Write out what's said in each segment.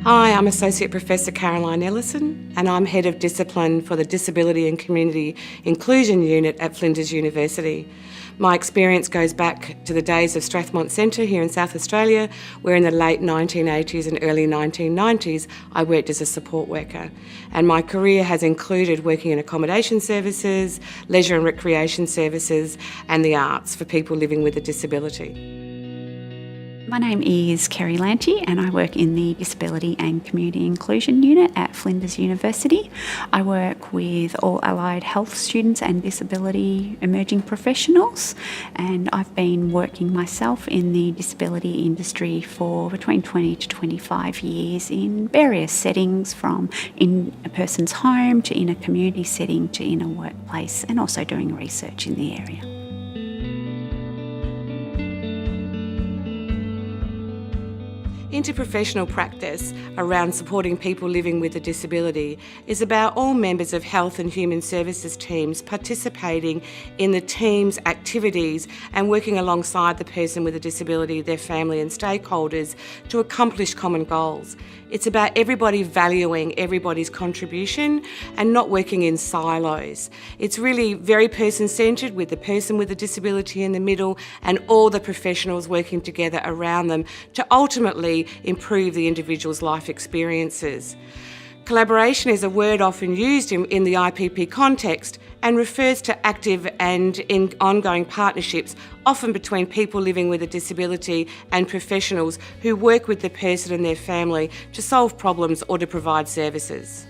Hi, I'm Associate Professor Caroline Ellison and I'm Head of Discipline for the Disability and Community Inclusion Unit at Flinders University. My experience goes back to the days of Strathmont Centre here in South Australia, where in the late 1980s and early 1990s I worked as a support worker. And my career has included working in accommodation services, leisure and recreation services and the arts for people living with a disability. My name is Lante and I work in the Disability and Community Inclusion Unit at Flinders University. I work with all allied health students and disability emerging professionals, and I've been working myself in the disability industry for between 20 to 25 years in various settings, from in a person's home to in a community setting to in a workplace, and also doing research in the area. Interprofessional practice around supporting people living with a disability is about all members of health and human services teams participating in the team's activities and working alongside the person with a disability, their family and stakeholders to accomplish common goals. It's about everybody valuing everybody's contribution and not working in silos. It's really very person-centred, with the person with a disability in the middle and all the professionals working together around them to ultimately improve the individual's life experiences. Collaboration is a word often used in the IPP context and refers to active and ongoing partnerships, often between people living with a disability and professionals who work with the person and their family to solve problems or to provide services.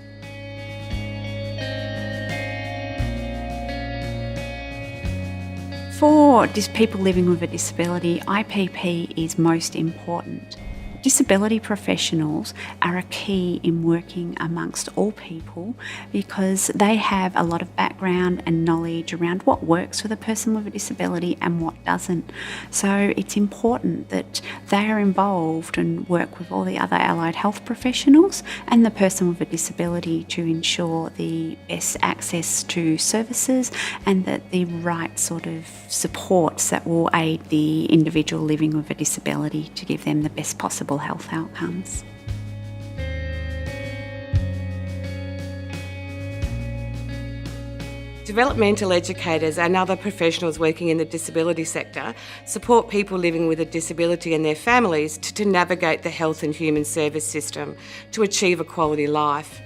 For people living with a disability, IPP is most important. Disability professionals are a key in working amongst all people because they have a lot of background and knowledge around what works with a person with a disability and what doesn't. So it's important that they are involved and work with all the other allied health professionals and the person with a disability to ensure the best access to services and that the right sort of supports that will aid the individual living with a disability to give them the best possible health outcomes. Developmental educators and other professionals working in the disability sector support people living with a disability and their families to navigate the health and human service system to achieve a quality life.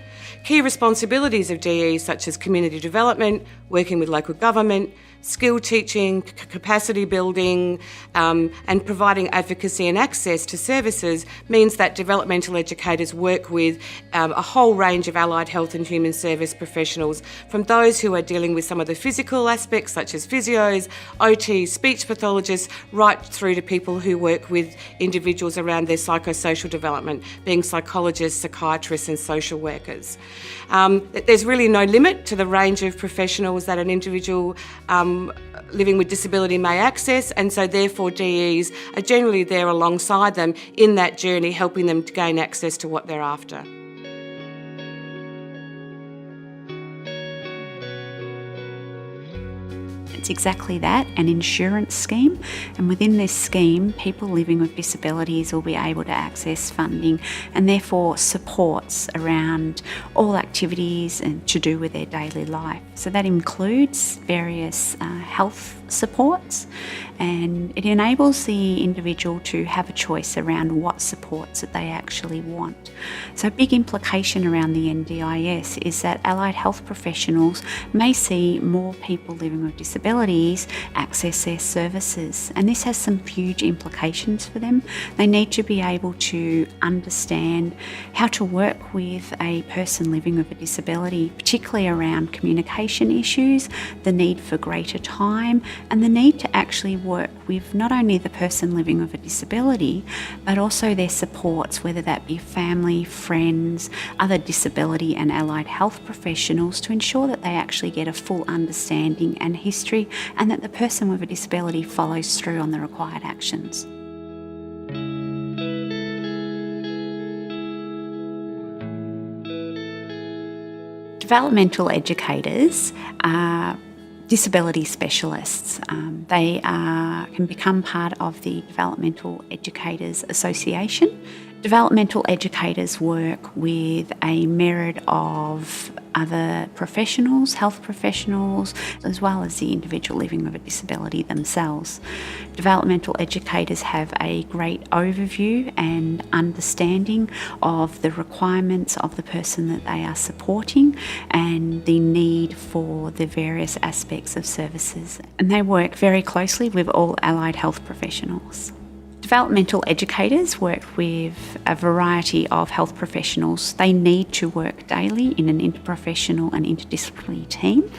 Key responsibilities of DE such as community development, working with local government, skill teaching, capacity building and providing advocacy and access to services means that developmental educators work with a whole range of allied health and human service professionals, from those who are dealing with some of the physical aspects such as physios, OTs, speech pathologists, right through to people who work with individuals around their psychosocial development, being psychologists, psychiatrists and social workers. There's really no limit to the range of professionals that an individual living with disability may access, and so therefore DEs are generally there alongside them in that journey, helping them to gain access to what they're after. It's exactly that, an insurance scheme, and within this scheme people living with disabilities will be able to access funding and therefore supports around all activities and to do with their daily life. So that includes various health supports, and it enables the individual to have a choice around what supports that they actually want. So a big implication around the NDIS is that allied health professionals may see more people living with disabilities access their services, and this has some huge implications for them. They need to be able to understand how to work with a person living with a disability, particularly around communication issues, the need for greater time, and the need to actually work with not only the person living with a disability, but also their supports, whether that be family, friends, other disability and allied health professionals, to ensure that they actually get a full understanding and history and that the person with a disability follows through on the required actions. Developmental educators are disability specialists. They can become part of the Developmental Educators Association. Developmental educators work with a myriad of other professionals, health professionals, as well as the individual living with a disability themselves. Developmental educators have a great overview and understanding of the requirements of the person that they are supporting and the need for the various aspects of services. And they work very closely with all allied health professionals. Developmental educators work with a variety of health professionals. They need to work daily in an interprofessional and interdisciplinary team.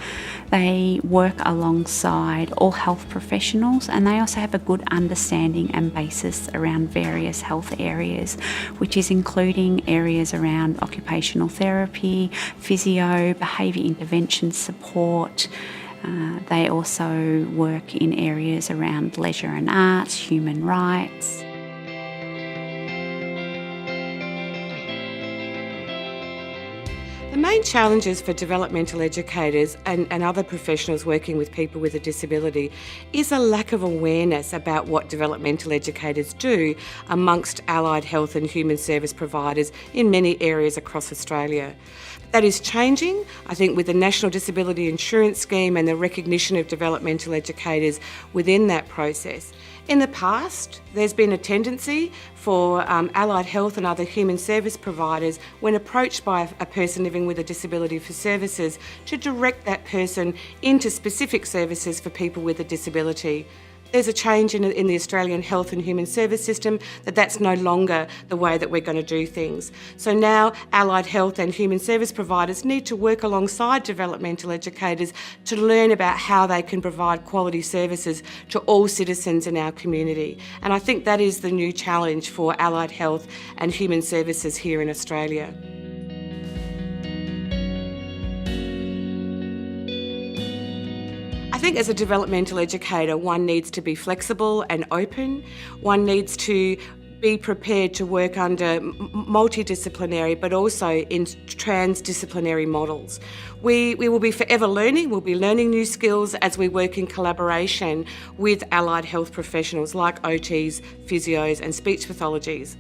They work alongside all health professionals, and they also have a good understanding and basis around various health areas, which is including areas around occupational therapy, physio, behaviour intervention support. They also work in areas around leisure and arts, human rights. The main challenges for developmental educators and other professionals working with people with a disability is a lack of awareness about what developmental educators do amongst allied health and human service providers in many areas across Australia. That is changing, I think, with the National Disability Insurance Scheme and the recognition of developmental educators within that process. In the past, there's been a tendency for allied health and other human service providers, when approached by a person living with a disability for services, to direct that person into specific services for people with a disability. There's a change in the Australian health and human service system that's no longer the way that we're going to do things. So now allied health and human service providers need to work alongside developmental educators to learn about how they can provide quality services to all citizens in our community. And I think that is the new challenge for allied health and human services here in Australia. I think as a developmental educator, one needs to be flexible and open. One needs to be prepared to work under multidisciplinary but also in transdisciplinary models. We will be forever learning. We'll be learning new skills as we work in collaboration with allied health professionals like OTs, physios and speech pathologies.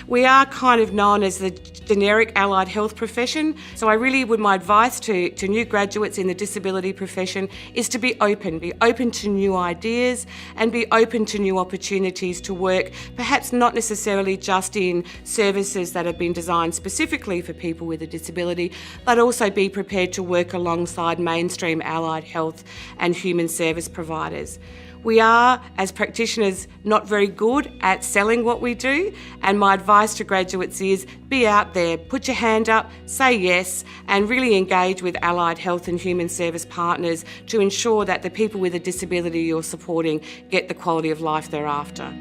We are kind of known as the generic allied health profession, so my advice to new graduates in the disability profession is to be open to new ideas and be open to new opportunities to work, perhaps not necessarily just in services that have been designed specifically for people with a disability, but also be prepared to work alongside mainstream allied health and human service providers. We are, as practitioners, not very good at selling what we do, and my advice to graduates is be out there, put your hand up, say yes, and really engage with allied health and human service partners to ensure that the people with a disability you're supporting get the quality of life they're after.